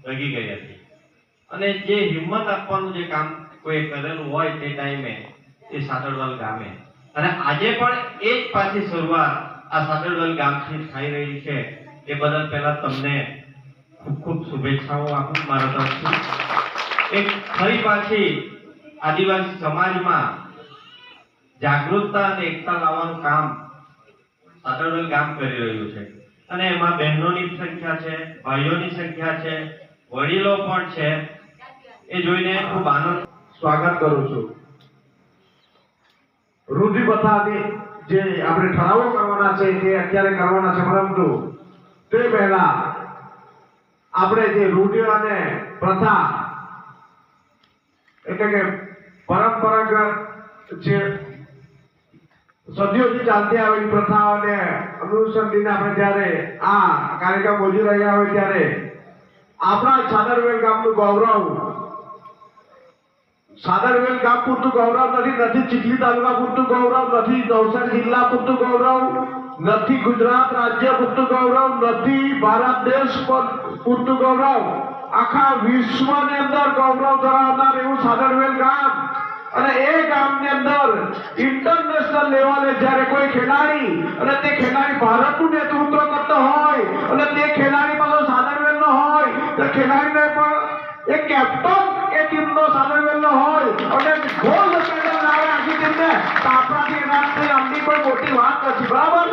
લગી ગઈ હતી અને જે હિંમત આપવાનું જે કામ કોઈ કરેલું હોય તે ટાઈમે એ સાદરવલ ગામે અને આજે પણ એ જ પાછી શરૂઆત આ સાદરવલ ગામથી થઈ રહી છે એ બદલ પહેલા તમને ખૂબ ખૂબ શુભેચ્છાઓ આપું મારા તરફથી. એક ફરી પાછી આદિવાસી સમાજમાં જાગૃતતા અને એકતા લાવવાનું કામ સાદરવલ ગામ કરી રહ્યું છે અને એમાં બહેનોની સંખ્યા છે, ભાઈઓની સંખ્યા છે, વડીલો પણ છે. એ જોઈને ખૂબ આનંદ સ્વાગત કરું છું. રૂઢિ પ્રથાની જે આપણે ઠરાવો કરવાના છે તે અત્યારે કરવાના છે, પરંતુ તે પહેલા આપણે જે રૂઢિ અને પ્રથા એટલે કે પરંપરાગત જે સદીઓથી ચાલતી આવેલી પ્રથાઓને અનુસરીને આપણે જ્યારે આ કાર્યક્રમ યોજી રહ્યા હોય ત્યારે આપણા સાદરવેલ ગામનું ગૌરવ સાદરવેલ ગામ પૂરતું ગૌરવ નથી, ચીખલી તાલુકા પૂરતું ગૌરવ નથી, નવસારી જિલ્લા પૂરતું ગૌરવ નથી, ગુજરાત રાજ્ય પૂરતું ગૌરવ નથી, ભારત દેશ પૂરતું ગૌરવ, આખા વિશ્વની અંદર ગૌરવ ધરાવનાર એવું સાદરવેલ ગામ. અને એ ગામની અંદર ઇન્ટરનેશનલ લેવલે જ્યારે કોઈ ખેલાડી અને તે ખેલાડી ભારતનું નેતૃત્વ કરતો હોય અને તે ખેલાડી પાછો સાદરવેલનો હોય તો ખેલાડીને પણ એક કેપ્ટન એ ટીમનો સાદરવેલનો હોય અને ગોલ્ડ મેડલ લાવે આખી ટીમને તો આપણાથી એનાથી આમની કોઈ મોટી વાત નથી. બરાબર.